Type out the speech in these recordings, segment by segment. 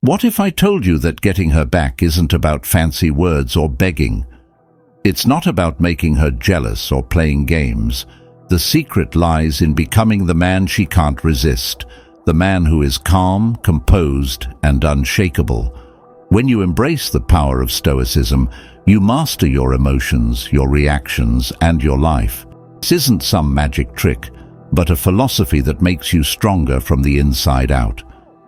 What if I told you that getting her back isn't about fancy words or begging? It's not about making her jealous or playing games. The secret lies in becoming the man she can't resist, the man who is calm, composed, and unshakable. When you embrace the power of Stoicism, you master your emotions, your reactions, and your life. This isn't some magic trick, but a philosophy that makes you stronger from the inside out.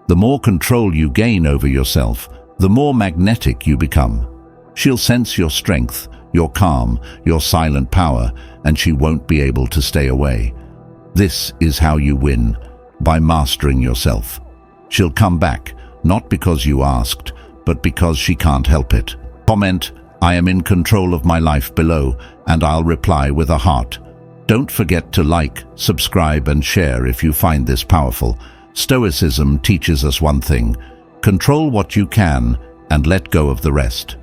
The more control you gain over yourself, the more magnetic you become. She'll sense your strength, your calm, your silent power, and she won't be able to stay away. This is how you win, by mastering yourself. She'll come back, not because you asked, but because she can't help it. Comment, "I am in control of my life" below, and I'll reply with a heart. Don't forget to like, subscribe, and share if you find this powerful. Stoicism teaches us one thing: control what you can and let go of the rest.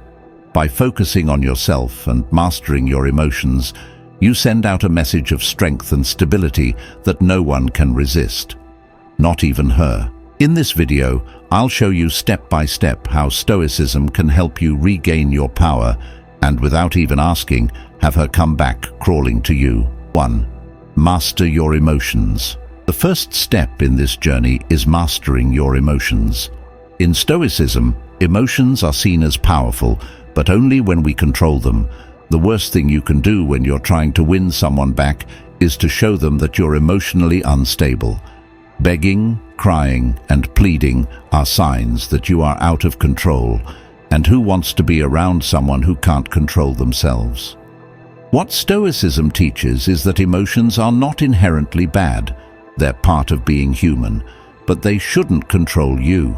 By focusing on yourself and mastering your emotions, you send out a message of strength and stability that no one can resist, not even her. In this video, I'll show you step by step how Stoicism can help you regain your power and, without even asking, have her come back crawling to you. 1. Master your emotions. The first step in this journey is mastering your emotions. In Stoicism, emotions are seen as powerful, but only when we control them. The worst thing you can do when you're trying to win someone back is to show them that you're emotionally unstable. Begging, crying, and pleading are signs that you are out of control, and who wants to be around someone who can't control themselves? What Stoicism teaches is that emotions are not inherently bad. They're part of being human, but they shouldn't control you.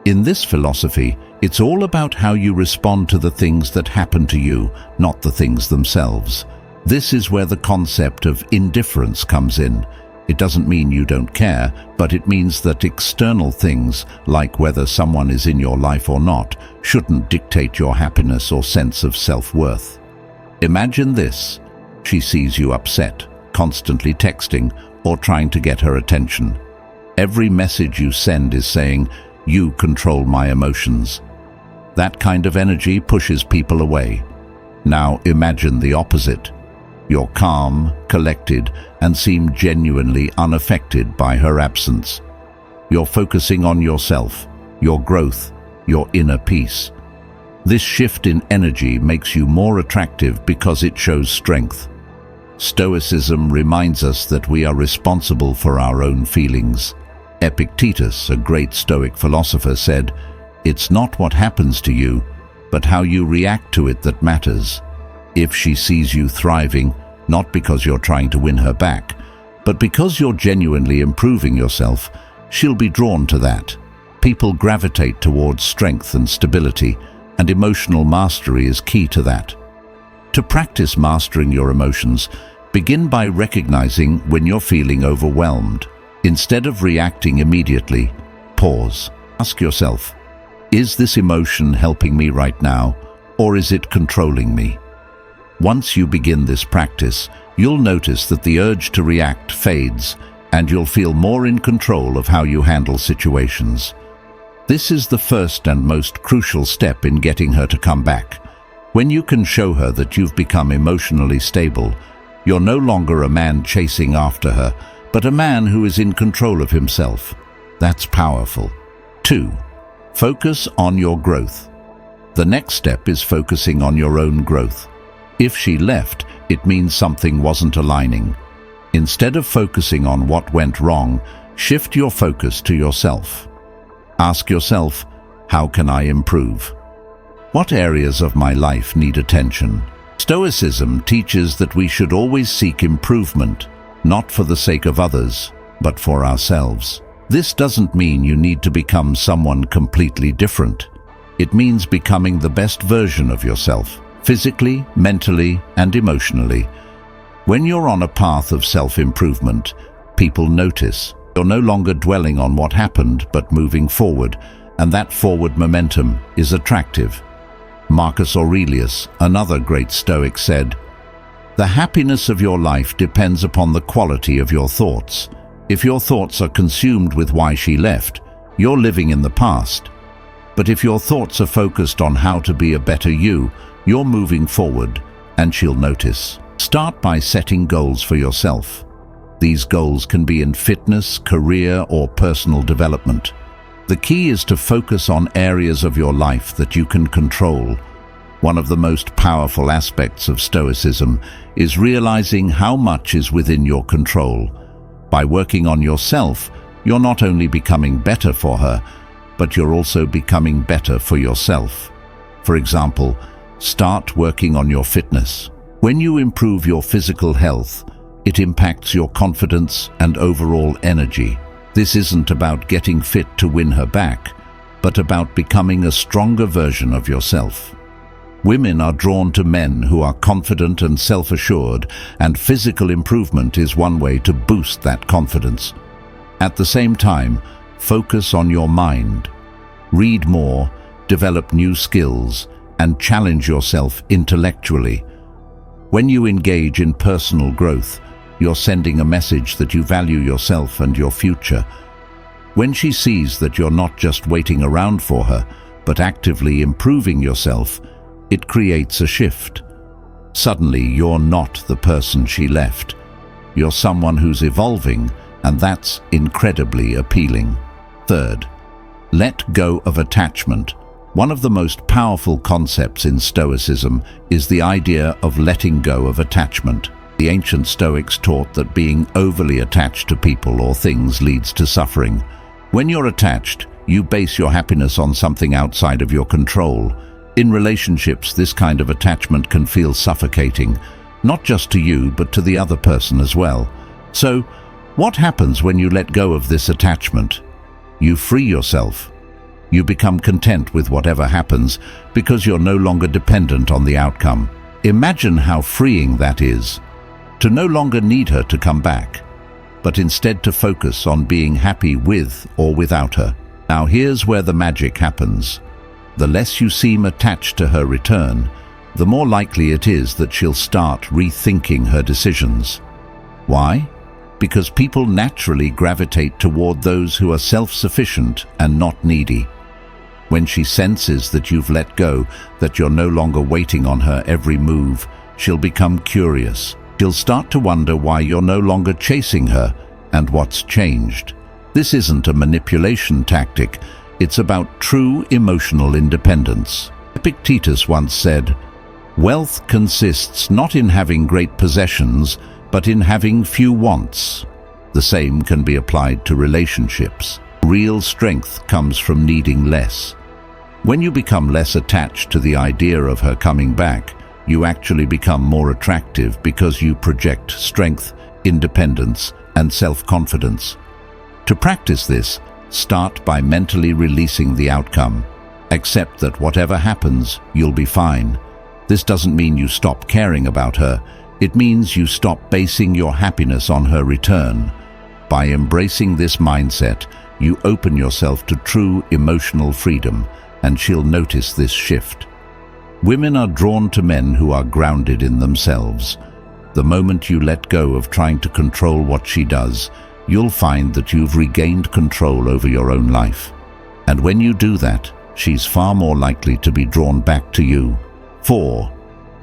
In this philosophy, it's all about how you respond to the things that happen to you, not the things themselves. This is where the concept of indifference comes in. It doesn't mean you don't care, but it means that external things, like whether someone is in your life or not, shouldn't dictate your happiness or sense of self-worth. Imagine this: she sees you upset, constantly texting, or trying to get her attention. Every message you send is saying, "You control my emotions." That kind of energy pushes people away. Now imagine the opposite. You're calm, collected, and seem genuinely unaffected by her absence. You're focusing on yourself, your growth, your inner peace. This shift in energy makes you more attractive because it shows strength. Stoicism reminds us that we are responsible for our own feelings. Epictetus, a great Stoic philosopher, said, "It's not what happens to you, but how you react to it that matters." If she sees you thriving, not because you're trying to win her back, but because you're genuinely improving yourself, she'll be drawn to that. People gravitate towards strength and stability, and emotional mastery is key to that. To practice mastering your emotions, begin by recognizing when you're feeling overwhelmed. Instead of reacting immediately, pause. Ask yourself, is this emotion helping me right now, or is it controlling me? Once you begin this practice, you'll notice that the urge to react fades, and you'll feel more in control of how you handle situations. This is the first and most crucial step in getting her to come back. When you can show her that you've become emotionally stable, you're no longer a man chasing after her, but a man who is in control of himself. That's powerful. 2. Focus on your growth. The next step is focusing on your own growth. If she left, it means something wasn't aligning. Instead of focusing on what went wrong, shift your focus to yourself. Ask yourself, how can I improve? What areas of my life need attention? Stoicism teaches that we should always seek improvement, not for the sake of others, but for ourselves. This doesn't mean you need to become someone completely different. It means becoming the best version of yourself, physically, mentally, and emotionally. When you're on a path of self-improvement, people notice. You're no longer dwelling on what happened, but moving forward, and that forward momentum is attractive. Marcus Aurelius, another great Stoic, said, "The happiness of your life depends upon the quality of your thoughts. If your thoughts are consumed with why she left, you're living in the past. But if your thoughts are focused on how to be a better you, you're moving forward, and she'll notice. Start by setting goals for yourself. These goals can be in fitness, career, or personal development. The key is to focus on areas of your life that you can control. One of the most powerful aspects of Stoicism is realizing how much is within your control. By working on yourself, you're not only becoming better for her, but you're also becoming better for yourself. For example, start working on your fitness. When you improve your physical health, it impacts your confidence and overall energy. This isn't about getting fit to win her back, but about becoming a stronger version of yourself. Women are drawn to men who are confident and self-assured, and physical improvement is one way to boost that confidence. At the same time, focus on your mind. Read more, develop new skills, and challenge yourself intellectually. When you engage in personal growth, you're sending a message that you value yourself and your future. When she sees that you're not just waiting around for her, but actively improving yourself, it creates a shift. Suddenly, you're not the person she left. You're someone who's evolving, and that's incredibly appealing. Third, let go of attachment. One of the most powerful concepts in Stoicism is the idea of letting go of attachment. The ancient Stoics taught that being overly attached to people or things leads to suffering. When you're attached, you base your happiness on something outside of your control. In relationships, this kind of attachment can feel suffocating, not just to you, but to the other person as well. So, what happens when you let go of this attachment? You free yourself. You become content with whatever happens because you're no longer dependent on the outcome. Imagine how freeing that is, to no longer need her to come back, but instead to focus on being happy with or without her. Now here's where the magic happens. The less you seem attached to her return, the more likely it is that she'll start rethinking her decisions. Why? Because people naturally gravitate toward those who are self-sufficient and not needy. When she senses that you've let go, that you're no longer waiting on her every move, she'll become curious. She'll start to wonder why you're no longer chasing her and what's changed. This isn't a manipulation tactic, it's about true emotional independence. Epictetus once said, "Wealth consists not in having great possessions, but in having few wants." The same can be applied to relationships. Real strength comes from needing less. When you become less attached to the idea of her coming back, you actually become more attractive because you project strength, independence, and self-confidence. To practice this, start by mentally releasing the outcome. Accept that whatever happens, you'll be fine. This doesn't mean you stop caring about her. It means you stop basing your happiness on her return. By embracing this mindset, you open yourself to true emotional freedom, and she'll notice this shift. Women are drawn to men who are grounded in themselves. The moment you let go of trying to control what she does, you'll find that you've regained control over your own life. And when you do that, she's far more likely to be drawn back to you. 4.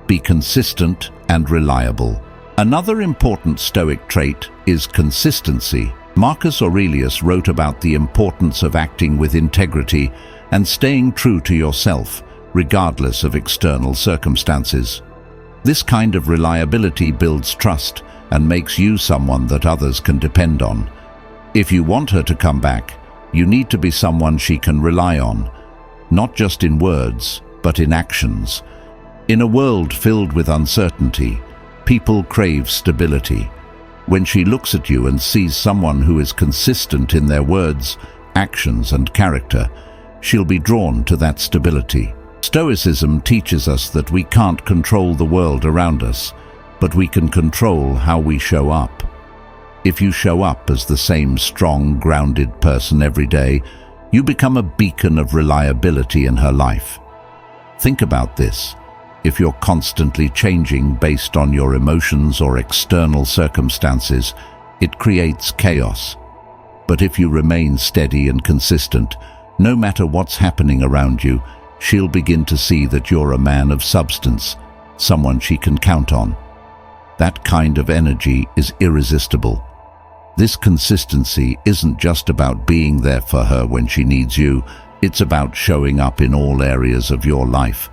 Be consistent and reliable. Another important Stoic trait is consistency. Marcus Aurelius wrote about the importance of acting with integrity and staying true to yourself, regardless of external circumstances. This kind of reliability builds trust and makes you someone that others can depend on. If you want her to come back, you need to be someone she can rely on, not just in words, but in actions. In a world filled with uncertainty, people crave stability. When she looks at you and sees someone who is consistent in their words, actions, and character, she'll be drawn to that stability. Stoicism teaches us that we can't control the world around us, but we can control how we show up. If you show up as the same strong, grounded person every day, you become a beacon of reliability in her life. Think about this. If you're constantly changing based on your emotions or external circumstances, it creates chaos. But if you remain steady and consistent, No matter what's happening around you, she'll begin to see that you're a man of substance, someone she can count on. That kind of energy is irresistible. This consistency isn't just about being there for her when she needs you, it's about showing up in all areas of your life.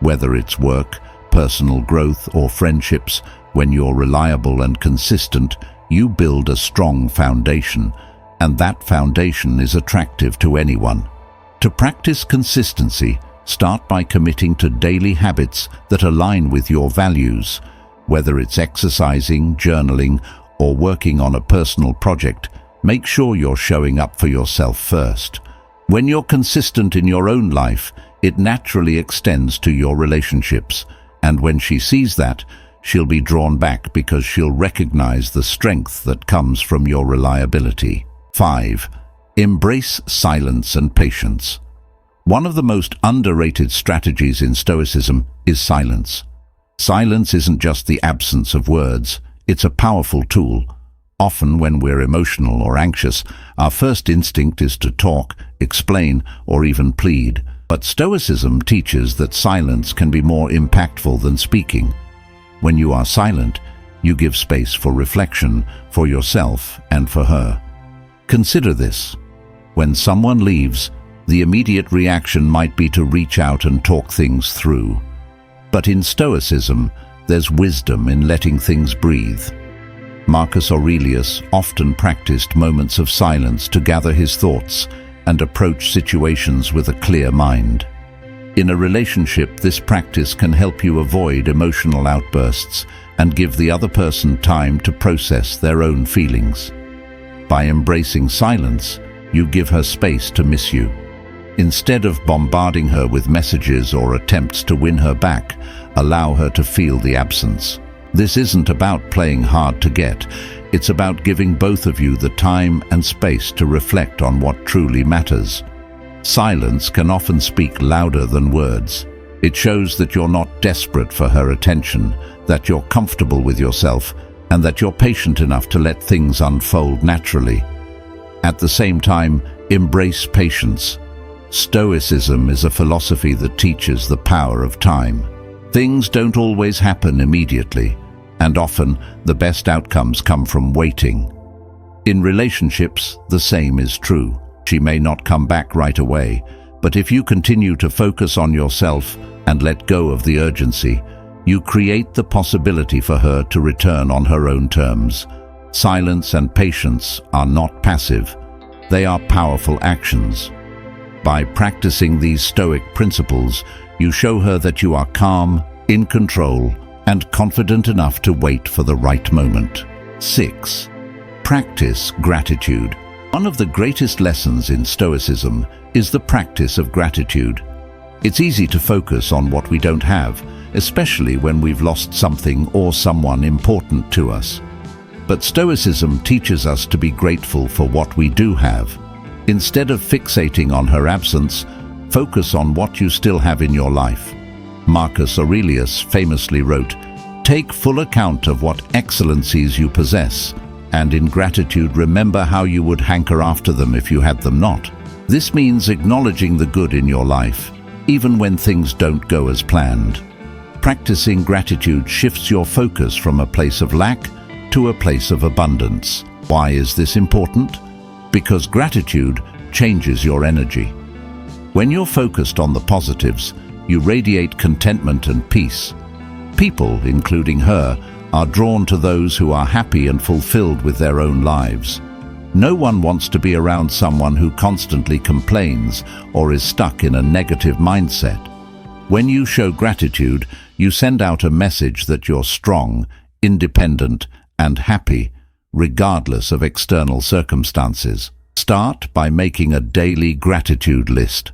Whether it's work, personal growth, or friendships, when you're reliable and consistent, you build a strong foundation, and that foundation is attractive to anyone. To practice consistency, start by committing to daily habits that align with your values. Whether it's exercising, journaling, or working on a personal project, make sure you're showing up for yourself first. When you're consistent in your own life, it naturally extends to your relationships, and when she sees that, she'll be drawn back because she'll recognize the strength that comes from your reliability. 5. Embrace silence and patience. One of the most underrated strategies in Stoicism is silence. Silence isn't just the absence of words, it's a powerful tool. Often when we're emotional or anxious, our first instinct is to talk, explain, or even plead. But Stoicism teaches that silence can be more impactful than speaking. When you are silent, you give space for reflection, for yourself and for her. Consider this. When someone leaves, the immediate reaction might be to reach out and talk things through. But in Stoicism, there's wisdom in letting things breathe. Marcus Aurelius often practiced moments of silence to gather his thoughts and approach situations with a clear mind. In a relationship, this practice can help you avoid emotional outbursts and give the other person time to process their own feelings. By embracing silence, you give her space to miss you. Instead of bombarding her with messages or attempts to win her back, allow her to feel the absence. This isn't about playing hard to get. It's about giving both of you the time and space to reflect on what truly matters. Silence can often speak louder than words. It shows that you're not desperate for her attention, that you're comfortable with yourself, and that you're patient enough to let things unfold naturally. At the same time, embrace patience. Stoicism is a philosophy that teaches the power of time. Things don't always happen immediately, and often the best outcomes come from waiting. In relationships, the same is true. She may not come back right away, but if you continue to focus on yourself and let go of the urgency, you create the possibility for her to return on her own terms. Silence and patience are not passive. They are powerful actions. By practicing these Stoic principles, you show her that you are calm, in control, and confident enough to wait for the right moment. 6. Practice gratitude. One of the greatest lessons in Stoicism is the practice of gratitude. It's easy to focus on what we don't have, especially when we've lost something or someone important to us. But Stoicism teaches us to be grateful for what we do have. Instead of fixating on her absence, focus on what you still have in your life. Marcus Aurelius famously wrote, "Take full account of what excellencies you possess, and in gratitude remember how you would hanker after them if you had them not." This means acknowledging the good in your life, even when things don't go as planned. Practicing gratitude shifts your focus from a place of lack to a place of abundance. Why is this important? Because gratitude changes your energy. When you're focused on the positives, you radiate contentment and peace. People, including her, are drawn to those who are happy and fulfilled with their own lives. No one wants to be around someone who constantly complains or is stuck in a negative mindset. When you show gratitude, you send out a message that you're strong, independent, and happy, regardless of external circumstances. Start by making a daily gratitude list.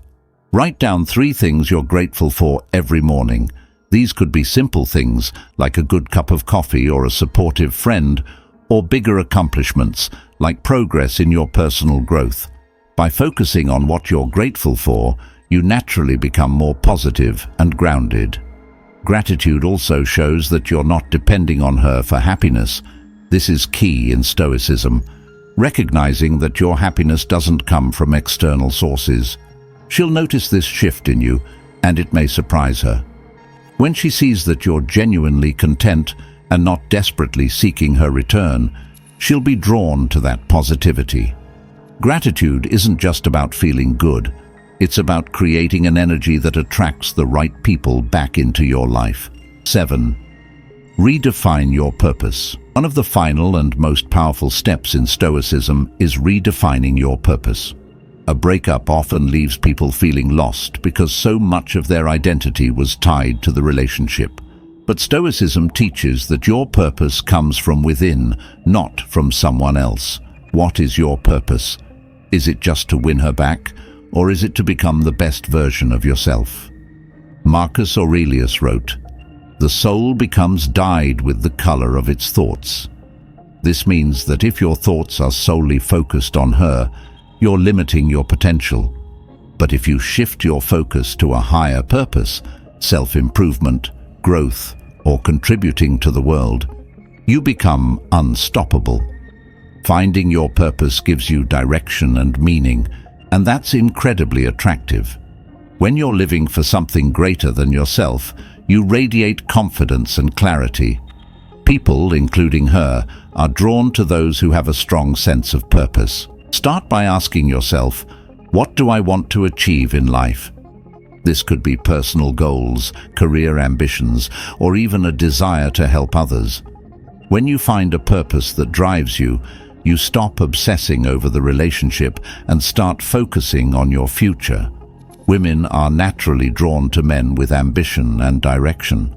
Write down 3 things you're grateful for every morning. These could be simple things like a good cup of coffee or a supportive friend, or bigger accomplishments like progress in your personal growth. By focusing on what you're grateful for, you naturally become more positive and grounded. Gratitude also shows that you're not depending on her for happiness. This is key in Stoicism. recognizing that your happiness doesn't come from external sources. She'll notice this shift in you, and it may surprise her. When she sees that you're genuinely content and not desperately seeking her return, she'll be drawn to that positivity. Gratitude isn't just about feeling good. It's about creating an energy that attracts the right people back into your life. 7. Redefine your purpose. One of the final and most powerful steps in Stoicism is redefining your purpose. A breakup often leaves people feeling lost because so much of their identity was tied to the relationship. But Stoicism teaches that your purpose comes from within, not from someone else. What is your purpose? Is it just to win her back, or is it to become the best version of yourself? Marcus Aurelius wrote, "The soul becomes dyed with the color of its thoughts." This means that if your thoughts are solely focused on her, you're limiting your potential. But if you shift your focus to a higher purpose, self-improvement, growth, or contributing to the world, you become unstoppable. Finding your purpose gives you direction and meaning, and that's incredibly attractive. When you're living for something greater than yourself, you radiate confidence and clarity. People, including her, are drawn to those who have a strong sense of purpose. Start by asking yourself, what do I want to achieve in life? This could be personal goals, career ambitions, or even a desire to help others. When you find a purpose that drives you, you stop obsessing over the relationship and start focusing on your future. Women are naturally drawn to men with ambition and direction.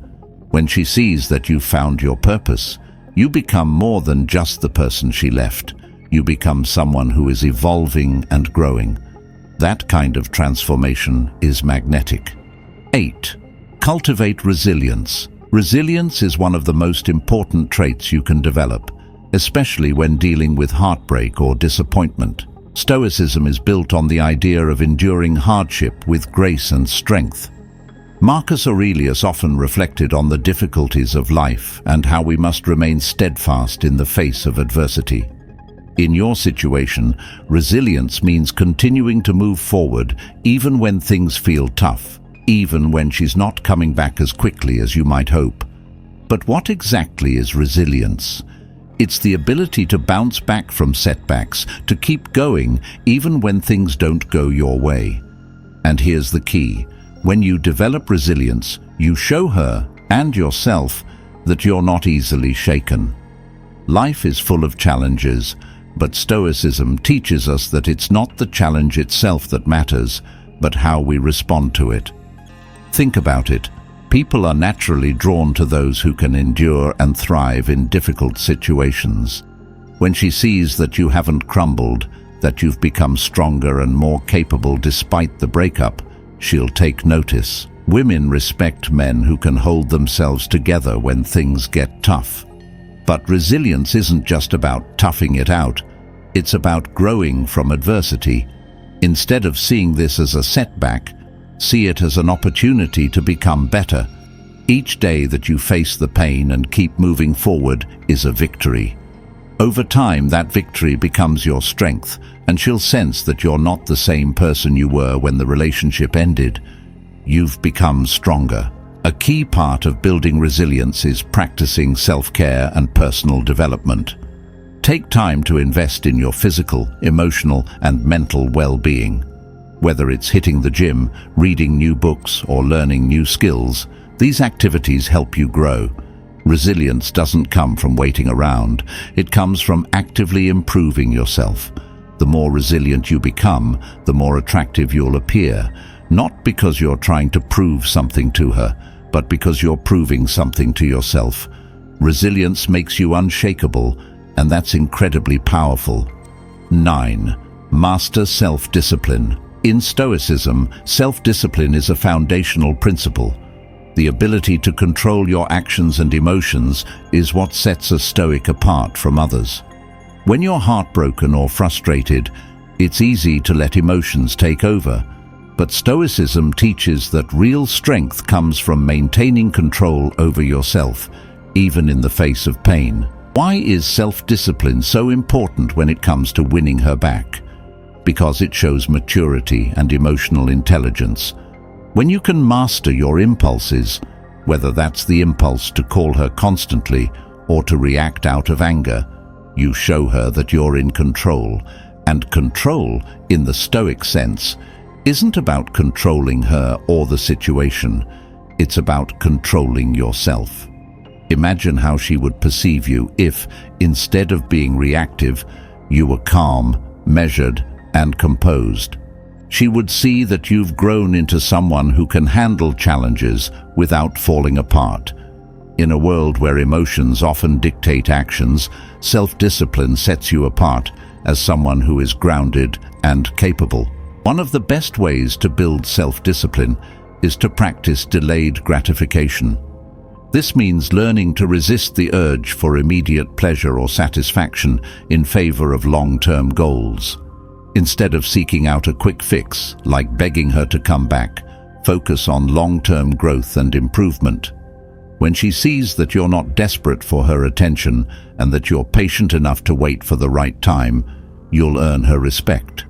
When she sees that you've found your purpose, you become more than just the person she left. You become someone who is evolving and growing. That kind of transformation is magnetic. 8. Cultivate resilience. Resilience is one of the most important traits you can develop, especially when dealing with heartbreak or disappointment. Stoicism is built on the idea of enduring hardship with grace and strength. Marcus Aurelius often reflected on the difficulties of life and how we must remain steadfast in the face of adversity. In your situation, resilience means continuing to move forward even when things feel tough, even when she's not coming back as quickly as you might hope. But what exactly is resilience? It's the ability to bounce back from setbacks, to keep going even when things don't go your way. And here's the key. When you develop resilience, you show her and yourself that you're not easily shaken. Life is full of challenges, but Stoicism teaches us that it's not the challenge itself that matters, but how we respond to it. Think about it. People are naturally drawn to those who can endure and thrive in difficult situations. When she sees that you haven't crumbled, that you've become stronger and more capable despite the breakup, she'll take notice. Women respect men who can hold themselves together when things get tough. But resilience isn't just about toughing it out. It's about growing from adversity. Instead of seeing this as a setback, see it as an opportunity to become better. Each day that you face the pain and keep moving forward is a victory. Over time, that victory becomes your strength, and she'll sense that you're not the same person you were when the relationship ended. You've become stronger. A key part of building resilience is practicing self-care and personal development. Take time to invest in your physical, emotional, and mental well-being. Whether it's hitting the gym, reading new books, or learning new skills, these activities help you grow. Resilience doesn't come from waiting around. It comes from actively improving yourself. The more resilient you become, the more attractive you'll appear, not because you're trying to prove something to her, but because you're proving something to yourself. Resilience makes you unshakable, and that's incredibly powerful. 9. Master self-discipline. In Stoicism, self-discipline is a foundational principle. The ability to control your actions and emotions is what sets a Stoic apart from others. When you're heartbroken or frustrated, it's easy to let emotions take over. But Stoicism teaches that real strength comes from maintaining control over yourself, even in the face of pain. Why is self-discipline so important when it comes to winning her back? Because it shows maturity and emotional intelligence. When you can master your impulses, whether that's the impulse to call her constantly or to react out of anger, you show her that you're in control. And control, in the Stoic sense, isn't about controlling her or the situation. It's about controlling yourself. Imagine how she would perceive you if, instead of being reactive, you were calm, measured, and composed. She would see that you've grown into someone who can handle challenges without falling apart. In a world where emotions often dictate actions, self-discipline sets you apart as someone who is grounded and capable. One of the best ways to build self-discipline is to practice delayed gratification. This means learning to resist the urge for immediate pleasure or satisfaction in favor of long-term goals. Instead of seeking out a quick fix, like begging her to come back, focus on long-term growth and improvement. When she sees that you're not desperate for her attention and that you're patient enough to wait for the right time, you'll earn her respect.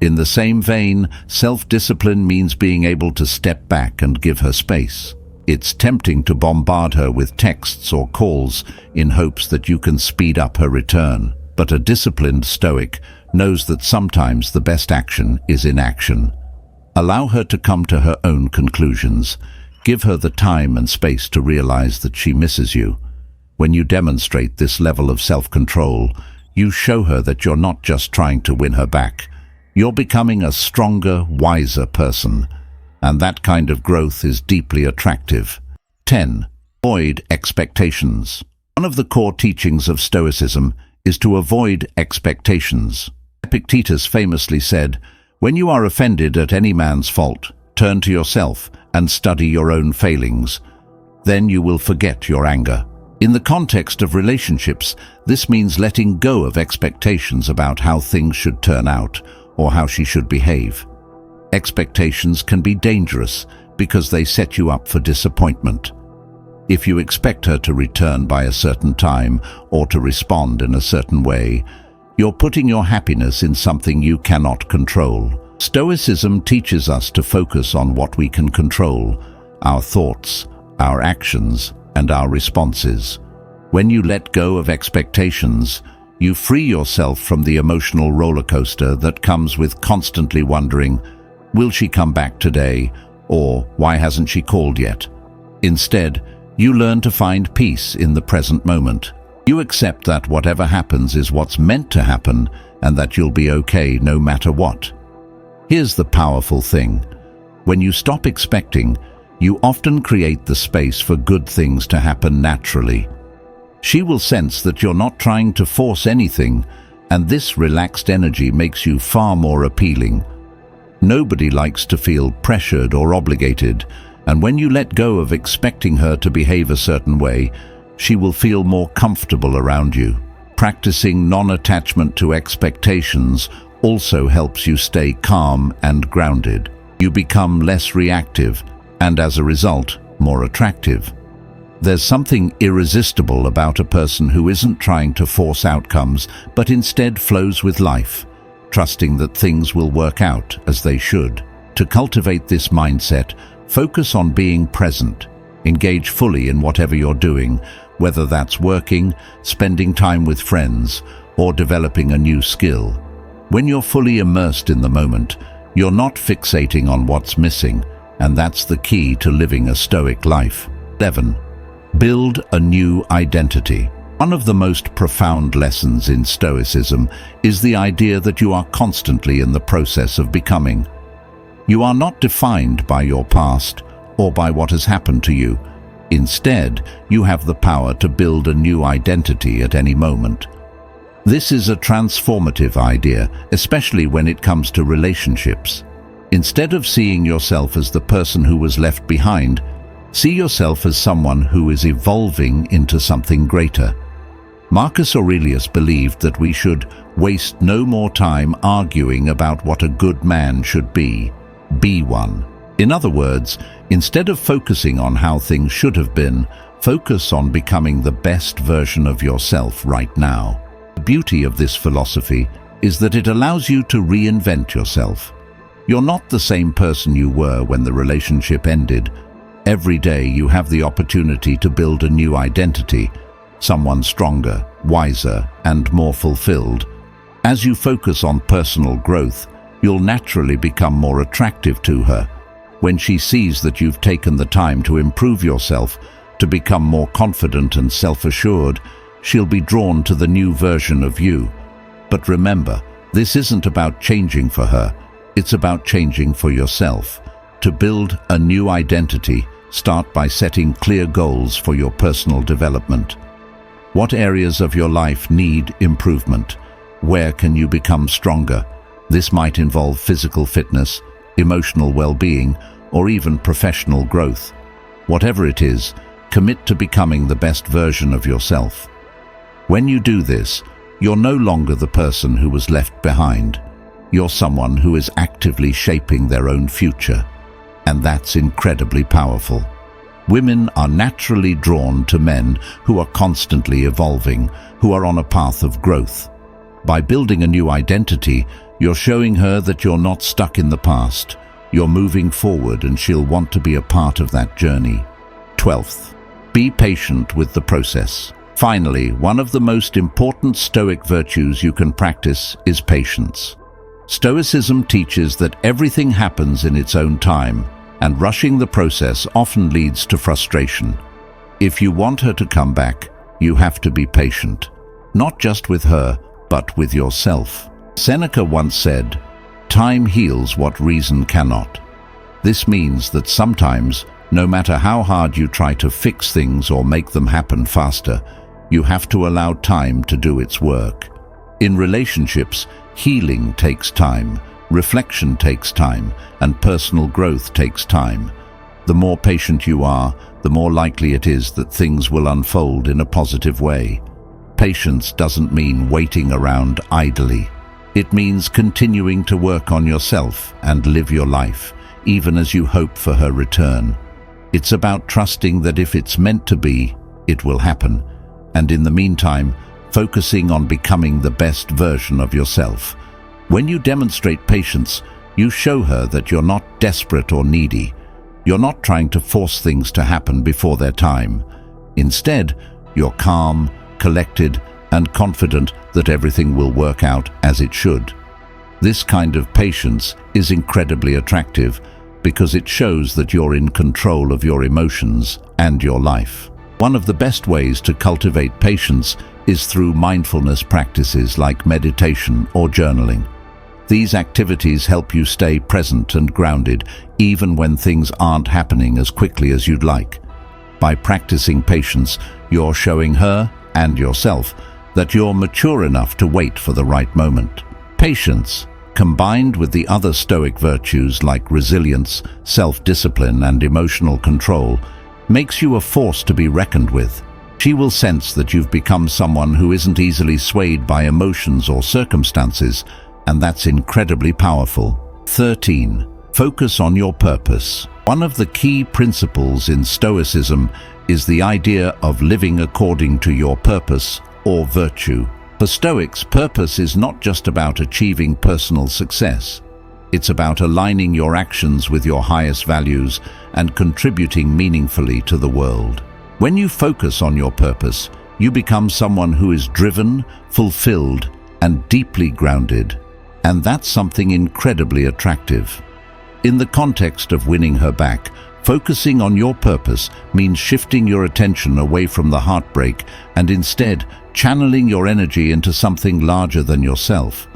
In the same vein, self-discipline means being able to step back and give her space. It's tempting to bombard her with texts or calls in hopes that you can speed up her return. But a disciplined Stoic knows that sometimes the best action is inaction. Allow her to come to her own conclusions. Give her the time and space to realize that she misses you. When you demonstrate this level of self-control, you show her that you're not just trying to win her back. You're becoming a stronger, wiser person. And that kind of growth is deeply attractive. 10. Avoid expectations. One of the core teachings of Stoicism is to avoid expectations. Epictetus famously said, "When you are offended at any man's fault, turn to yourself and study your own failings. Then you will forget your anger." In the context of relationships, this means letting go of expectations about how things should turn out or how she should behave. Expectations can be dangerous because they set you up for disappointment. If you expect her to return by a certain time or to respond in a certain way, you're putting your happiness in something you cannot control. Stoicism teaches us to focus on what we can control: our thoughts, our actions, and our responses. When you let go of expectations, you free yourself from the emotional roller coaster that comes with constantly wondering, will she come back today? Or why hasn't she called yet? Instead, you learn to find peace in the present moment. You accept that whatever happens is what's meant to happen and that you'll be okay no matter what. Here's the powerful thing. When you stop expecting, you often create the space for good things to happen naturally. She will sense that you're not trying to force anything, and this relaxed energy makes you far more appealing. Nobody likes to feel pressured or obligated, and when you let go of expecting her to behave a certain way, she will feel more comfortable around you. Practicing non-attachment to expectations also helps you stay calm and grounded. You become less reactive and, as a result, more attractive. There's something irresistible about a person who isn't trying to force outcomes but instead flows with life, trusting that things will work out as they should. To cultivate this mindset, focus on being present. Engage fully in whatever you're doing, whether that's working, spending time with friends, or developing a new skill. When you're fully immersed in the moment, you're not fixating on what's missing, and that's the key to living a Stoic life. 11. Build a new identity. One of the most profound lessons in Stoicism is the idea that you are constantly in the process of becoming. You are not defined by your past or by what has happened to you. Instead, you have the power to build a new identity at any moment. This is a transformative idea, especially when it comes to relationships. Instead of seeing yourself as the person who was left behind, see yourself as someone who is evolving into something greater. Marcus Aurelius believed that we should waste no more time arguing about what a good man should be. Be one. In other words, instead of focusing on how things should have been, focus on becoming the best version of yourself right now. The beauty of this philosophy is that it allows you to reinvent yourself. You're not the same person you were when the relationship ended. Every day you have the opportunity to build a new identity, someone stronger, wiser, and more fulfilled. As you focus on personal growth, you'll naturally become more attractive to her. When she sees that you've taken the time to improve yourself, to become more confident and self-assured, she'll be drawn to the new version of you. But remember, this isn't about changing for her, it's about changing for yourself. To build a new identity, start by setting clear goals for your personal development. What areas of your life need improvement? Where can you become stronger? This might involve physical fitness, emotional well-being, or even professional growth. Whatever it is, commit to becoming the best version of yourself. When you do this, you're no longer the person who was left behind. You're someone who is actively shaping their own future. And that's incredibly powerful. Women are naturally drawn to men who are constantly evolving, who are on a path of growth. By building a new identity, you're showing her that you're not stuck in the past. You're moving forward and she'll want to be a part of that journey. 12th, be patient with the process. Finally, one of the most important Stoic virtues you can practice is patience. Stoicism teaches that everything happens in its own time, and rushing the process often leads to frustration. If you want her to come back, you have to be patient, not just with her, but with yourself. Seneca once said, "Time heals what reason cannot." This means that sometimes, no matter how hard you try to fix things or make them happen faster, you have to allow time to do its work. In relationships, healing takes time, reflection takes time, and personal growth takes time. The more patient you are, the more likely it is that things will unfold in a positive way. Patience doesn't mean waiting around idly. It means continuing to work on yourself and live your life, even as you hope for her return. It's about trusting that if it's meant to be, it will happen, and in the meantime, focusing on becoming the best version of yourself. When you demonstrate patience, you show her that you're not desperate or needy. You're not trying to force things to happen before their time. Instead, you're calm, collected, and confident that everything will work out as it should. This kind of patience is incredibly attractive because it shows that you're in control of your emotions and your life. One of the best ways to cultivate patience is through mindfulness practices like meditation or journaling. These activities help you stay present and grounded even when things aren't happening as quickly as you'd like. By practicing patience, you're showing her and yourself that you're mature enough to wait for the right moment. Patience, combined with the other Stoic virtues like resilience, self-discipline, and emotional control, makes you a force to be reckoned with. She will sense that you've become someone who isn't easily swayed by emotions or circumstances, and that's incredibly powerful. 13. Focus on your purpose. One of the key principles in Stoicism is the idea of living according to your purpose or virtue. For Stoics, purpose is not just about achieving personal success. It's about aligning your actions with your highest values and contributing meaningfully to the world. When you focus on your purpose, you become someone who is driven, fulfilled, and deeply grounded. And that's something incredibly attractive. In the context of winning her back, focusing on your purpose means shifting your attention away from the heartbreak and instead channeling your energy into something larger than yourself.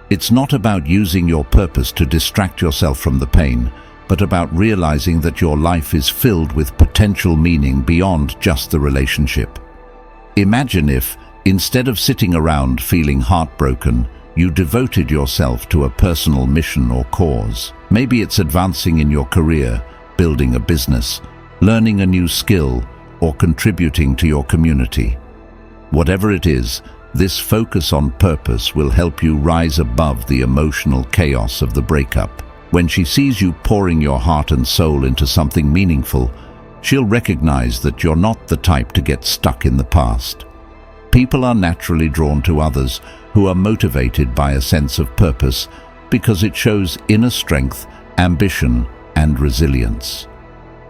It's not about using your purpose to distract yourself from the pain, but about realizing that your life is filled with potential meaning beyond just the relationship. Imagine if, instead of sitting around feeling heartbroken, you devoted yourself to a personal mission or cause. Maybe it's advancing in your career, building a business, learning a new skill, or contributing to your community. Whatever it is, this focus on purpose will help you rise above the emotional chaos of the breakup. When she sees you pouring your heart and soul into something meaningful, she'll recognize that you're not the type to get stuck in the past. People are naturally drawn to others who are motivated by a sense of purpose because it shows inner strength, ambition, and resilience.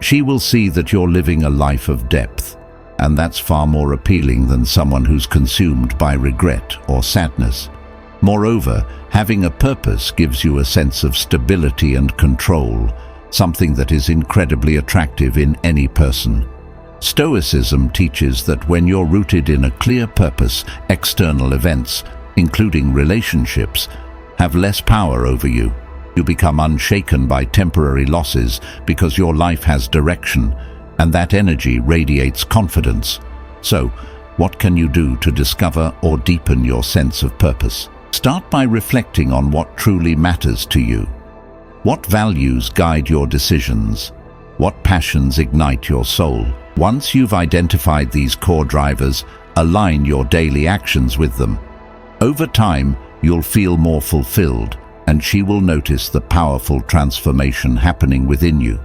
She will see that you're living a life of depth, and that's far more appealing than someone who's consumed by regret or sadness. Moreover, having a purpose gives you a sense of stability and control, something that is incredibly attractive in any person. Stoicism teaches that when you're rooted in a clear purpose, external events, including relationships, have less power over you. You become unshaken by temporary losses because your life has direction, and that energy radiates confidence. So, what can you do to discover or deepen your sense of purpose? Start by reflecting on what truly matters to you. What values guide your decisions? What passions ignite your soul? Once you've identified these core drivers, align your daily actions with them. Over time, you'll feel more fulfilled, and she will notice the powerful transformation happening within you.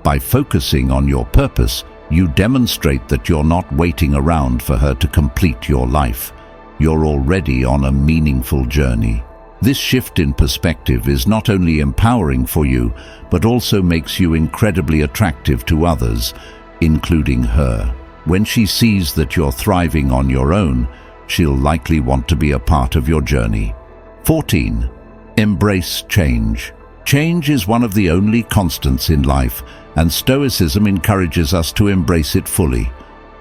By focusing on your purpose, you demonstrate that you're not waiting around for her to complete your life. You're already on a meaningful journey. This shift in perspective is not only empowering for you, but also makes you incredibly attractive to others, including her. When she sees that you're thriving on your own, she'll likely want to be a part of your journey. 14. Embrace change. Change is one of the only constants in life, and Stoicism encourages us to embrace it fully.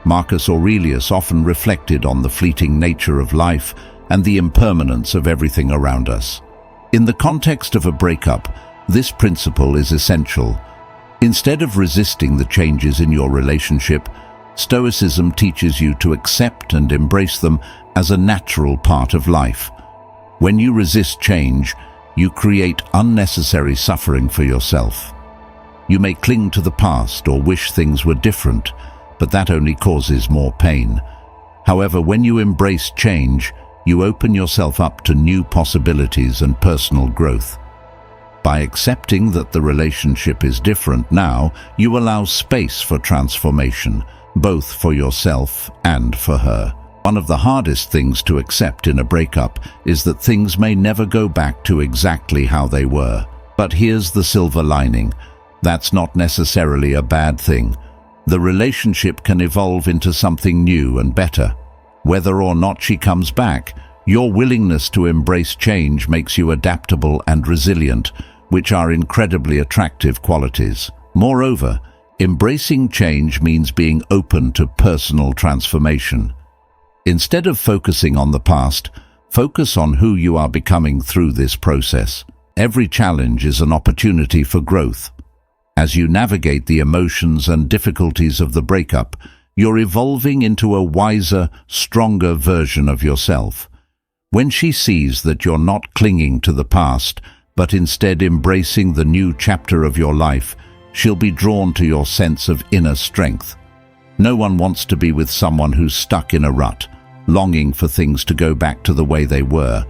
Marcus Aurelius often reflected on the fleeting nature of life and the impermanence of everything around us. In the context of a breakup, this principle is essential. Instead of resisting the changes in your relationship, Stoicism teaches you to accept and embrace them as a natural part of life. When you resist change, you create unnecessary suffering for yourself. You may cling to the past or wish things were different, but that only causes more pain. However, when you embrace change, you open yourself up to new possibilities and personal growth. By accepting that the relationship is different now, you allow space for transformation, both for yourself and for her. One of the hardest things to accept in a breakup is that things may never go back to exactly how they were. But here's the silver lining. That's not necessarily a bad thing. The relationship can evolve into something new and better. Whether or not she comes back, your willingness to embrace change makes you adaptable and resilient, which are incredibly attractive qualities. Moreover, embracing change means being open to personal transformation. Instead of focusing on the past, focus on who you are becoming through this process. Every challenge is an opportunity for growth. As you navigate the emotions and difficulties of the breakup, you're evolving into a wiser, stronger version of yourself. When she sees that you're not clinging to the past, but instead embracing the new chapter of your life, she'll be drawn to your sense of inner strength. No one wants to be with someone who's stuck in a rut, longing for things to go back to the way they were.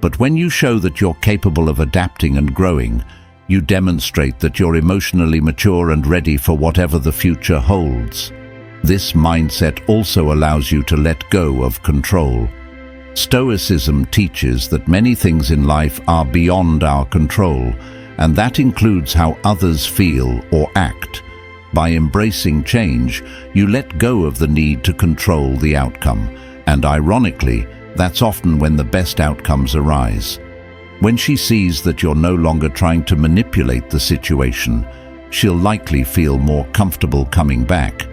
But when you show that you're capable of adapting and growing, you demonstrate that you're emotionally mature and ready for whatever the future holds. This mindset also allows you to let go of control. Stoicism teaches that many things in life are beyond our control, and that includes how others feel or act. By embracing change, you let go of the need to control the outcome, and ironically, that's often when the best outcomes arise. When she sees that you're no longer trying to manipulate the situation, she'll likely feel more comfortable coming back.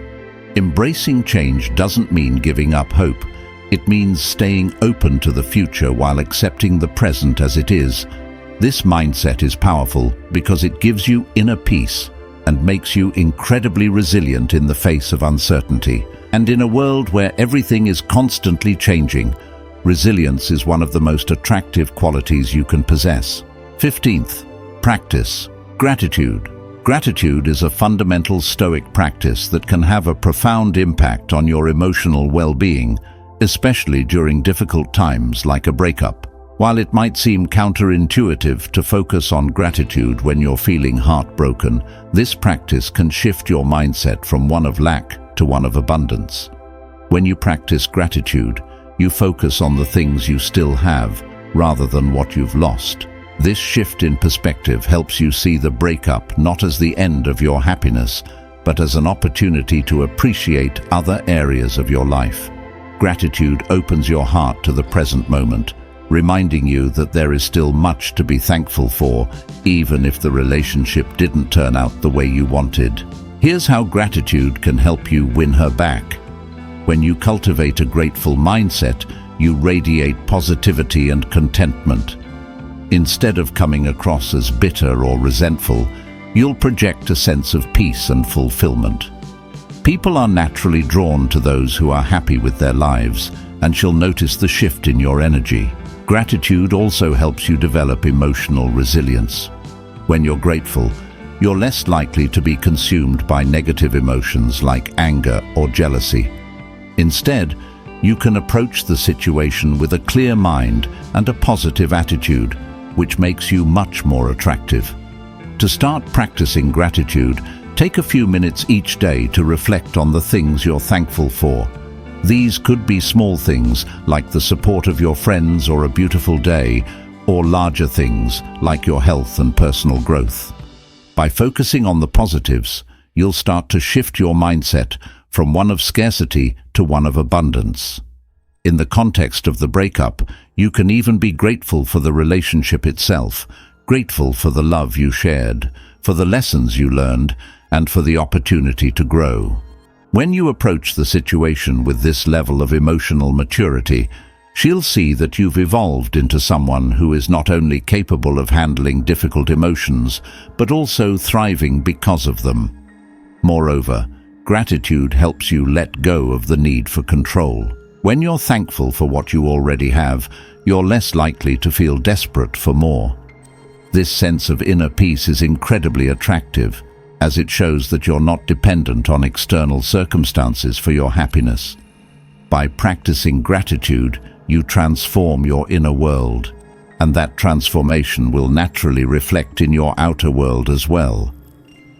Embracing change doesn't mean giving up hope. It means staying open to the future while accepting the present as it is. This mindset is powerful because it gives you inner peace and makes you incredibly resilient in the face of uncertainty. And in a world where everything is constantly changing, resilience is one of the most attractive qualities you can possess. 15th, practice gratitude. Gratitude is a fundamental Stoic practice that can have a profound impact on your emotional well-being, especially during difficult times like a breakup. While it might seem counterintuitive to focus on gratitude when you're feeling heartbroken, this practice can shift your mindset from one of lack to one of abundance. When you practice gratitude, you focus on the things you still have rather than what you've lost. This shift in perspective helps you see the breakup not as the end of your happiness, but as an opportunity to appreciate other areas of your life. Gratitude opens your heart to the present moment, reminding you that there is still much to be thankful for, even if the relationship didn't turn out the way you wanted. Here's how gratitude can help you win her back. When you cultivate a grateful mindset, you radiate positivity and contentment. Instead of coming across as bitter or resentful, you'll project a sense of peace and fulfillment. People are naturally drawn to those who are happy with their lives, and she'll notice the shift in your energy. Gratitude also helps you develop emotional resilience. When you're grateful, you're less likely to be consumed by negative emotions like anger or jealousy. Instead, you can approach the situation with a clear mind and a positive attitude, which makes you much more attractive. To start practicing gratitude, take a few minutes each day to reflect on the things you're thankful for. These could be small things like the support of your friends or a beautiful day, or larger things like your health and personal growth. By focusing on the positives, you'll start to shift your mindset from one of scarcity to one of abundance. In the context of the breakup, you can even be grateful for the relationship itself, grateful for the love you shared, for the lessons you learned, and for the opportunity to grow. When you approach the situation with this level of emotional maturity, she'll see that you've evolved into someone who is not only capable of handling difficult emotions, but also thriving because of them. Moreover, gratitude helps you let go of the need for control. When you're thankful for what you already have, you're less likely to feel desperate for more. This sense of inner peace is incredibly attractive, as it shows that you're not dependent on external circumstances for your happiness. By practicing gratitude, you transform your inner world, and that transformation will naturally reflect in your outer world as well.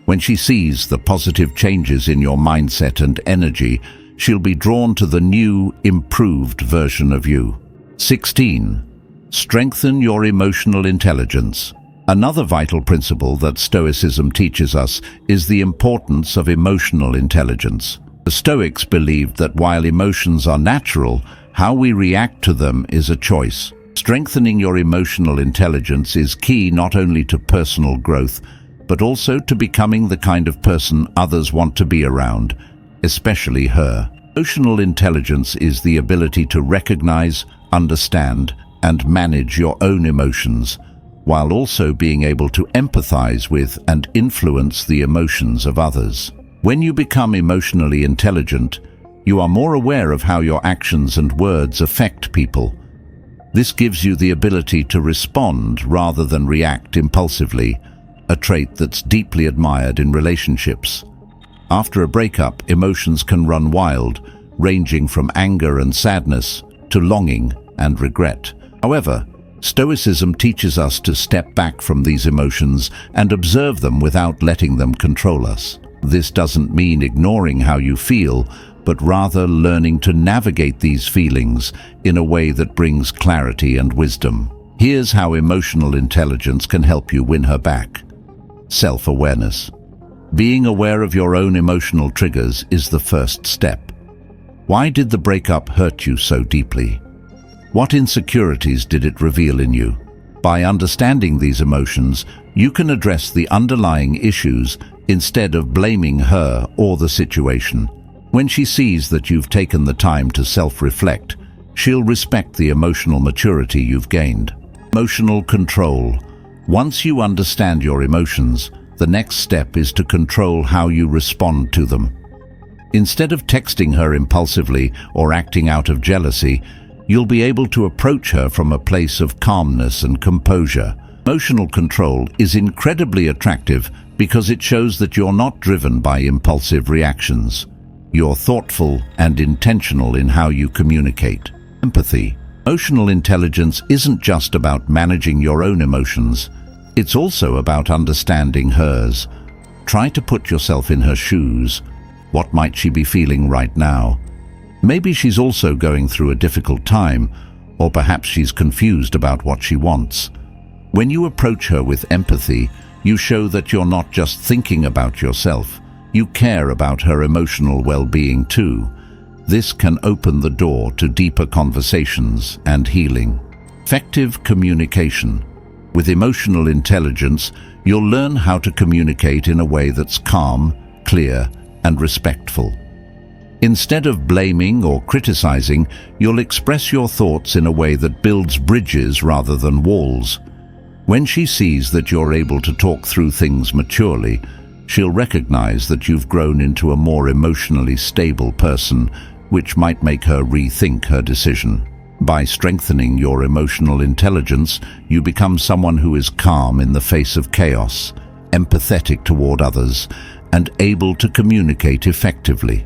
When she sees the positive changes in your mindset and energy, she'll be drawn to the new, improved version of you. 16. Strengthen your emotional intelligence. Another vital principle that Stoicism teaches us is the importance of emotional intelligence. The Stoics believed that while emotions are natural, how we react to them is a choice. Strengthening your emotional intelligence is key not only to personal growth, but also to becoming the kind of person others want to be around, especially her. Emotional intelligence is the ability to recognize, understand, and manage your own emotions, while also being able to empathize with and influence the emotions of others. When you become emotionally intelligent, you are more aware of how your actions and words affect people. This gives you the ability to respond rather than react impulsively, a trait that's deeply admired in relationships. After a breakup, emotions can run wild, ranging from anger and sadness to longing and regret. However, Stoicism teaches us to step back from these emotions and observe them without letting them control us. This doesn't mean ignoring how you feel, but rather learning to navigate these feelings in a way that brings clarity and wisdom. Here's how emotional intelligence can help you win her back. Self-awareness. Being aware of your own emotional triggers is the first step. Why did the breakup hurt you so deeply? What insecurities did it reveal in you? By understanding these emotions, you can address the underlying issues instead of blaming her or the situation. When she sees that you've taken the time to self-reflect, she'll respect the emotional maturity you've gained. Emotional control. Once you understand your emotions, the next step is to control how you respond to them. Instead of texting her impulsively or acting out of jealousy, you'll be able to approach her from a place of calmness and composure. Emotional control is incredibly attractive because it shows that you're not driven by impulsive reactions. You're thoughtful and intentional in how you communicate. Empathy. Emotional intelligence isn't just about managing your own emotions. It's also about understanding hers. Try to put yourself in her shoes. What might she be feeling right now? Maybe she's also going through a difficult time, or perhaps she's confused about what she wants. When you approach her with empathy, you show that you're not just thinking about yourself. You care about her emotional well-being too. This can open the door to deeper conversations and healing. Effective communication. With emotional intelligence, you'll learn how to communicate in a way that's calm, clear, and respectful. Instead of blaming or criticizing, you'll express your thoughts in a way that builds bridges rather than walls. When she sees that you're able to talk through things maturely, she'll recognize that you've grown into a more emotionally stable person, which might make her rethink her decision. By strengthening your emotional intelligence, you become someone who is calm in the face of chaos, empathetic toward others, and able to communicate effectively.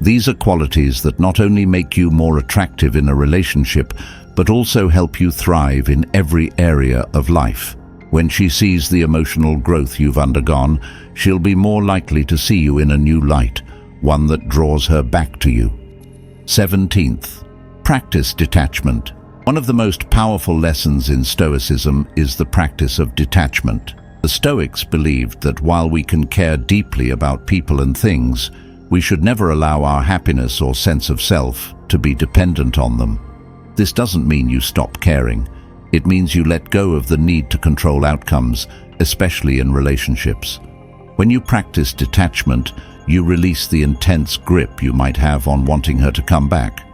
These are qualities that not only make you more attractive in a relationship, but also help you thrive in every area of life. When she sees the emotional growth you've undergone, she'll be more likely to see you in a new light, one that draws her back to you. 17th, practice detachment. One of the most powerful lessons in Stoicism is the practice of detachment. The Stoics believed that while we can care deeply about people and things, we should never allow our happiness or sense of self to be dependent on them. This doesn't mean you stop caring. It means you let go of the need to control outcomes, especially in relationships. When you practice detachment, you release the intense grip you might have on wanting her to come back.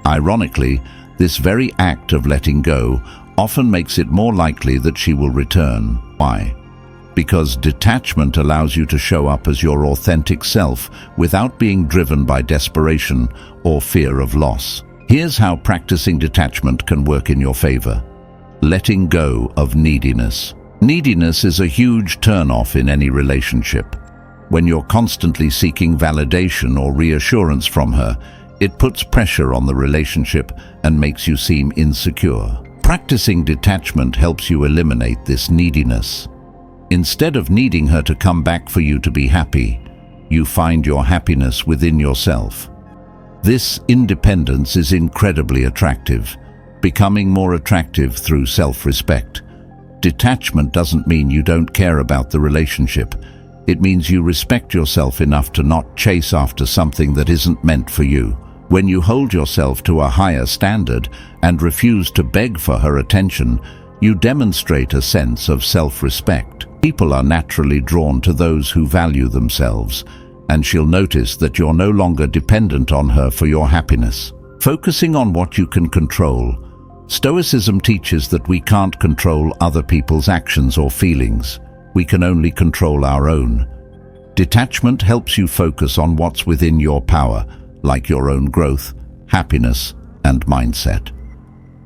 Ironically, this very act of letting go often makes it more likely that she will return. Why? Because detachment allows you to show up as your authentic self without being driven by desperation or fear of loss. Here's how practicing detachment can work in your favor. Letting go of neediness. Neediness is a huge turn-off in any relationship. When you're constantly seeking validation or reassurance from her, it puts pressure on the relationship and makes you seem insecure. Practicing detachment helps you eliminate this neediness. Instead of needing her to come back for you to be happy, you find your happiness within yourself. This independence is incredibly attractive, becoming more attractive through self-respect. Detachment doesn't mean you don't care about the relationship. It means you respect yourself enough to not chase after something that isn't meant for you. When you hold yourself to a higher standard and refuse to beg for her attention, you demonstrate a sense of self-respect. People are naturally drawn to those who value themselves, and she'll notice that you're no longer dependent on her for your happiness. Focusing on what you can control. Stoicism teaches that we can't control other people's actions or feelings. We can only control our own. Detachment helps you focus on what's within your power, like your own growth, happiness, and mindset.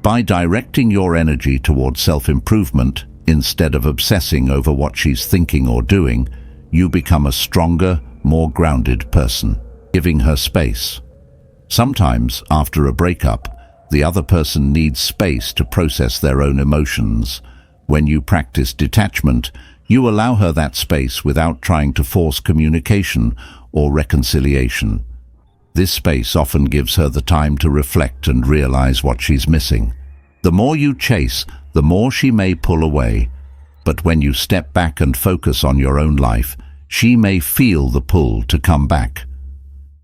By directing your energy towards self-improvement, instead of obsessing over what she's thinking or doing, you become a stronger, more grounded person, giving her space. Sometimes, after a breakup, the other person needs space to process their own emotions. When you practice detachment, you allow her that space without trying to force communication or reconciliation. This space often gives her the time to reflect and realize what she's missing. The more you chase, the more she may pull away. But when you step back and focus on your own life, she may feel the pull to come back.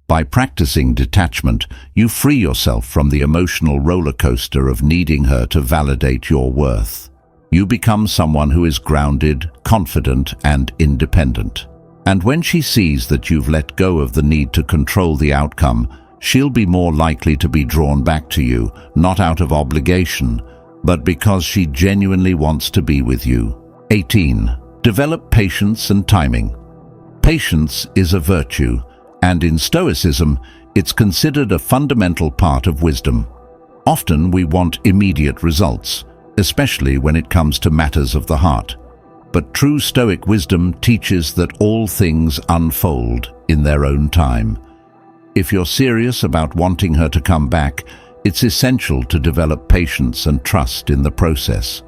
By practicing detachment, you free yourself from the emotional roller coaster of needing her to validate your worth. You become someone who is grounded, confident, and independent. And when she sees that you've let go of the need to control the outcome, she'll be more likely to be drawn back to you, not out of obligation, but because she genuinely wants to be with you. 18. Develop patience and timing. Patience is a virtue, and in Stoicism, it's considered a fundamental part of wisdom. Often we want immediate results, especially when it comes to matters of the heart. But true Stoic wisdom teaches that all things unfold in their own time. If you're serious about wanting her to come back, It's essential to develop patience and trust in the process.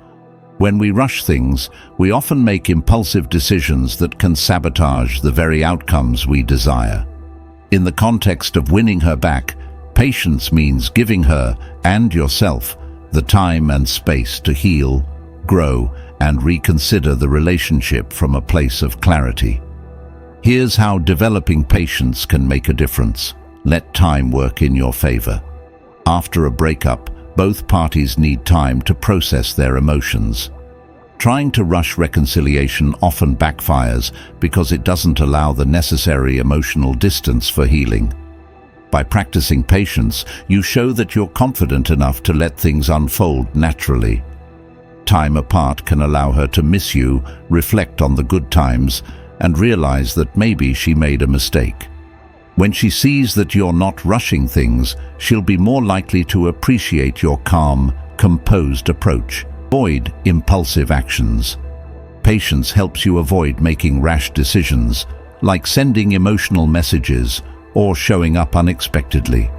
When we rush things, we often make impulsive decisions that can sabotage the very outcomes we desire. In the context of winning her back, patience means giving her and yourself the time and space to heal, grow, and reconsider the relationship from a place of clarity. Here's how developing patience can make a difference. Let time work in your favor. After a breakup, both parties need time to process their emotions. Trying to rush reconciliation often backfires because it doesn't allow the necessary emotional distance for healing. By practicing patience, you show that you're confident enough to let things unfold naturally. Time apart can allow her to miss you, reflect on the good times, and realize that maybe she made a mistake. When she sees that you're not rushing things, she'll be more likely to appreciate your calm, composed approach. Avoid impulsive actions. Patience helps you avoid making rash decisions, like sending emotional messages or showing up unexpectedly.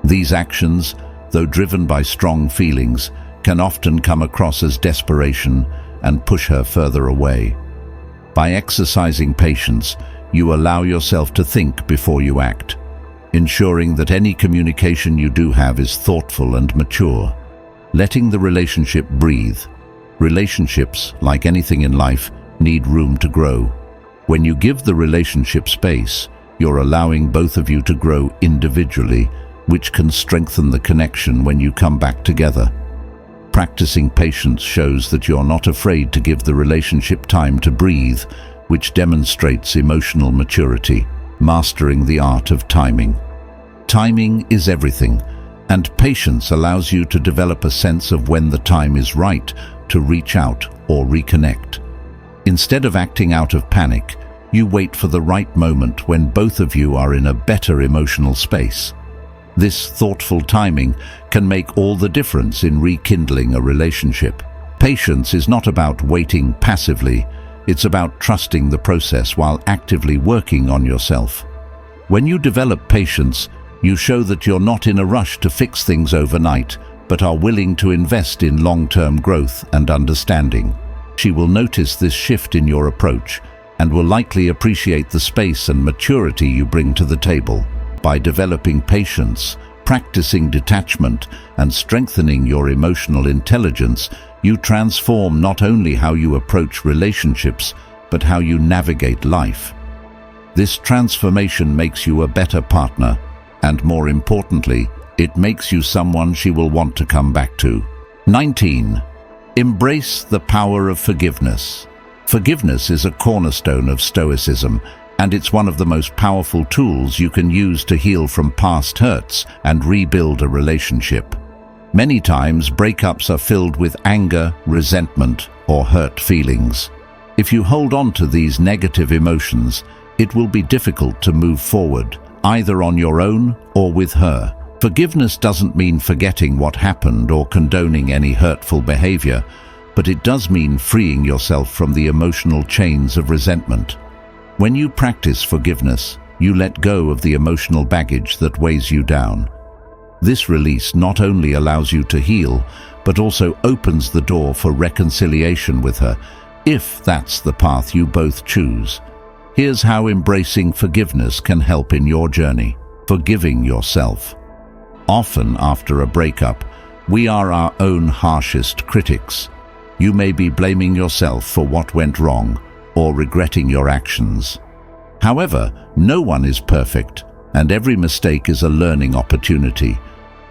These actions, though driven by strong feelings, can often come across as desperation and push her further away. By exercising patience, you allow yourself to think before you act, ensuring that any communication you do have is thoughtful and mature. Letting the relationship breathe. Relationships, like anything in life, need room to grow. When you give the relationship space, you're allowing both of you to grow individually, which can strengthen the connection when you come back together. Practicing patience shows that you're not afraid to give the relationship time to breathe, which demonstrates emotional maturity, mastering the art of timing. Timing is everything, and patience allows you to develop a sense of when the time is right to reach out or reconnect. Instead of acting out of panic, you wait for the right moment when both of you are in a better emotional space. This thoughtful timing can make all the difference in rekindling a relationship. Patience is not about waiting passively. It's about trusting the process while actively working on yourself. When you develop patience, you show that you're not in a rush to fix things overnight, but are willing to invest in long-term growth and understanding. She will notice this shift in your approach and will likely appreciate the space and maturity you bring to the table. By developing patience, practicing detachment, and strengthening your emotional intelligence, you transform not only how you approach relationships, but how you navigate life. This transformation makes you a better partner, and more importantly, it makes you someone she will want to come back to. 19. Embrace the power of forgiveness. Forgiveness is a cornerstone of Stoicism, and it's one of the most powerful tools you can use to heal from past hurts and rebuild a relationship. Many times, breakups are filled with anger, resentment, or hurt feelings. If you hold on to these negative emotions, it will be difficult to move forward, either on your own or with her. Forgiveness doesn't mean forgetting what happened or condoning any hurtful behavior, but it does mean freeing yourself from the emotional chains of resentment. When you practice forgiveness, you let go of the emotional baggage that weighs you down. This release not only allows you to heal, but also opens the door for reconciliation with her, if that's the path you both choose. Here's how embracing forgiveness can help in your journey. Forgiving yourself. Often after a breakup, we are our own harshest critics. You may be blaming yourself for what went wrong, or regretting your actions. However, no one is perfect, and every mistake is a learning opportunity.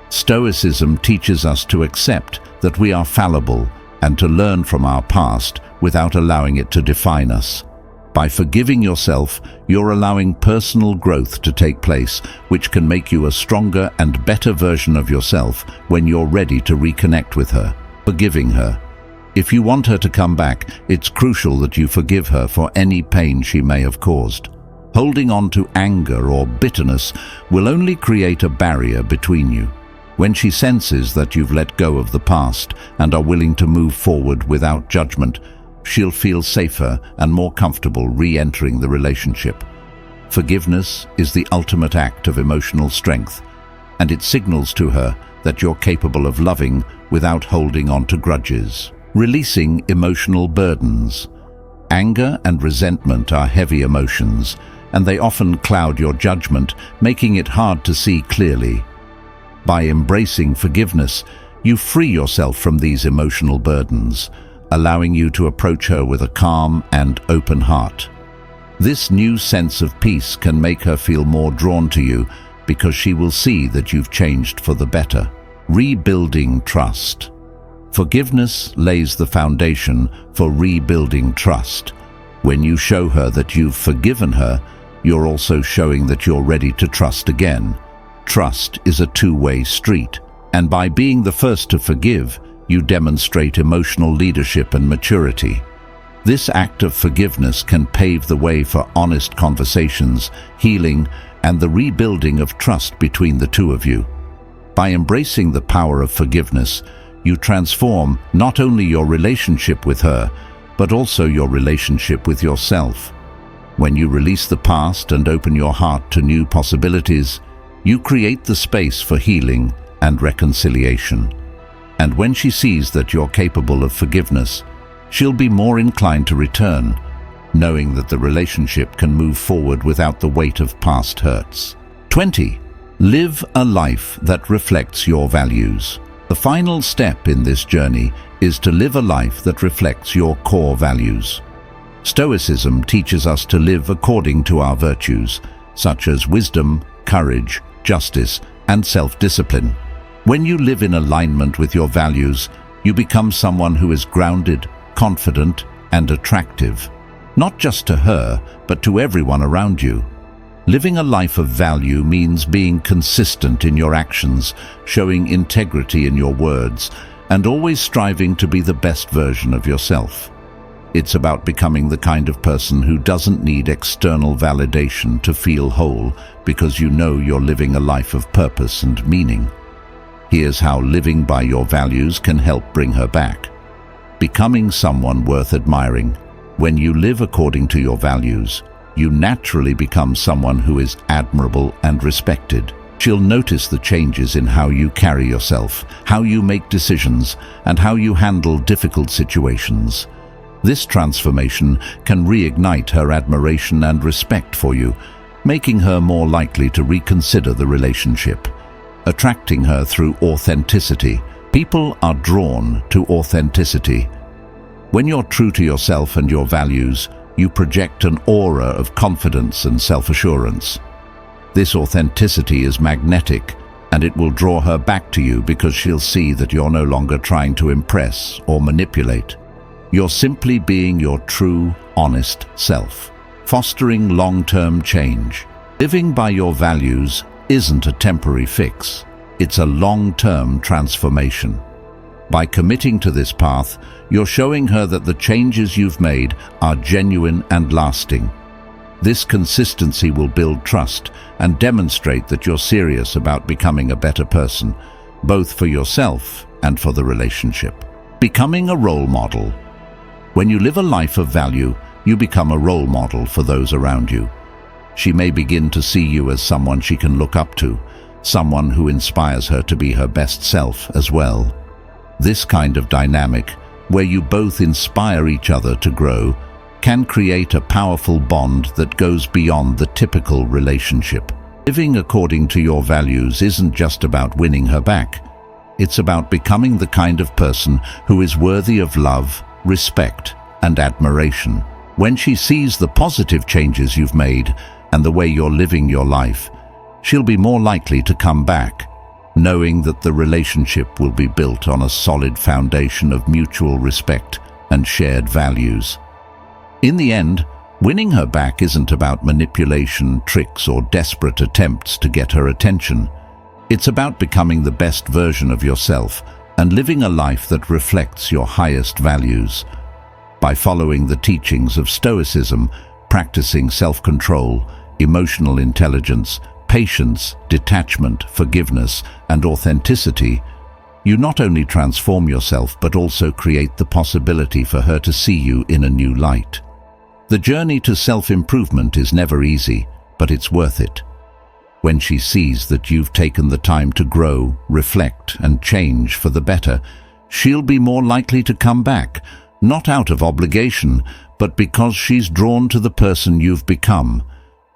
Stoicism teaches us to accept that we are fallible and to learn from our past without allowing it to define us. By forgiving yourself, you're allowing personal growth to take place, which can make you a stronger and better version of yourself when you're ready to reconnect with her. Forgiving her. If you want her to come back, it's crucial that you forgive her for any pain she may have caused. Holding on to anger or bitterness will only create a barrier between you. When she senses that you've let go of the past and are willing to move forward without judgment, she'll feel safer and more comfortable re-entering the relationship. Forgiveness is the ultimate act of emotional strength, and it signals to her that you're capable of loving without holding on to grudges. Releasing emotional burdens. Anger and resentment are heavy emotions, and they often cloud your judgment, making it hard to see clearly. By embracing forgiveness, you free yourself from these emotional burdens, allowing you to approach her with a calm and open heart. This new sense of peace can make her feel more drawn to you because she will see that you've changed for the better. Rebuilding trust. Forgiveness lays the foundation for rebuilding trust. When you show her that you've forgiven her, you're also showing that you're ready to trust again. Trust is a two-way street, and by being the first to forgive, you demonstrate emotional leadership and maturity. This act of forgiveness can pave the way for honest conversations, healing, and the rebuilding of trust between the two of you. By embracing the power of forgiveness, you transform not only your relationship with her, but also your relationship with yourself. When you release the past and open your heart to new possibilities, you create the space for healing and reconciliation. And when she sees that you're capable of forgiveness, she'll be more inclined to return, knowing that the relationship can move forward without the weight of past hurts. 20. Live a life that reflects your values. The final step in this journey is to live a life that reflects your core values. Stoicism teaches us to live according to our virtues, such as wisdom, courage, justice, and self-discipline. When you live in alignment with your values, you become someone who is grounded, confident, and attractive, not just to her, but to everyone around you. Living a life of value means being consistent in your actions, showing integrity in your words, and always striving to be the best version of yourself. It's about becoming the kind of person who doesn't need external validation to feel whole, because you know you're living a life of purpose and meaning. Here's how living by your values can help bring her back. Becoming someone worth admiring. When you live according to your values, you naturally become someone who is admirable and respected. She'll notice the changes in how you carry yourself, how you make decisions, and how you handle difficult situations. This transformation can reignite her admiration and respect for you, making her more likely to reconsider the relationship. Attracting her through authenticity. People are drawn to authenticity. When you're true to yourself and your values, you project an aura of confidence and self-assurance. This authenticity is magnetic, and it will draw her back to you because she'll see that you're no longer trying to impress or manipulate. You're simply being your true, honest self, fostering long-term change. Living by your values isn't a temporary fix. It's a long-term transformation. By committing to this path, you're showing her that the changes you've made are genuine and lasting. This consistency will build trust and demonstrate that you're serious about becoming a better person, both for yourself and for the relationship. Becoming a role model. When you live a life of value, you become a role model for those around you. She may begin to see you as someone she can look up to, someone who inspires her to be her best self as well. This kind of dynamic, where you both inspire each other to grow, can create a powerful bond that goes beyond the typical relationship. Living according to your values isn't just about winning her back. It's about becoming the kind of person who is worthy of love, respect, and admiration. When she sees the positive changes you've made and the way you're living your life, she'll be more likely to come back, knowing that the relationship will be built on a solid foundation of mutual respect and shared values. In the end, winning her back isn't about manipulation, tricks, or desperate attempts to get her attention. It's about becoming the best version of yourself and living a life that reflects your highest values. By following the teachings of Stoicism, practicing self-control, emotional intelligence, patience, detachment, forgiveness, and authenticity, you not only transform yourself but also create the possibility for her to see you in a new light. The journey to self-improvement is never easy, but it's worth it. When she sees that you've taken the time to grow, reflect, and change for the better, she'll be more likely to come back, not out of obligation, but because she's drawn to the person you've become.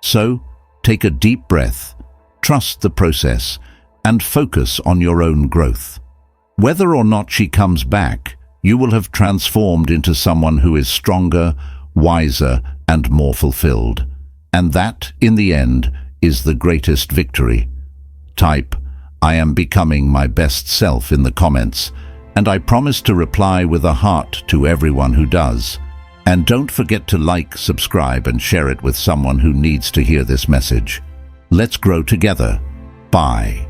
So, take a deep breath, trust the process, and focus on your own growth. Whether or not she comes back, you will have transformed into someone who is stronger, wiser, and more fulfilled. And that, in the end, is the greatest victory. Type, "I am becoming my best self" in the comments, and I promise to reply with a heart to everyone who does. And don't forget to like, subscribe, and share it with someone who needs to hear this message. Let's grow together. Bye.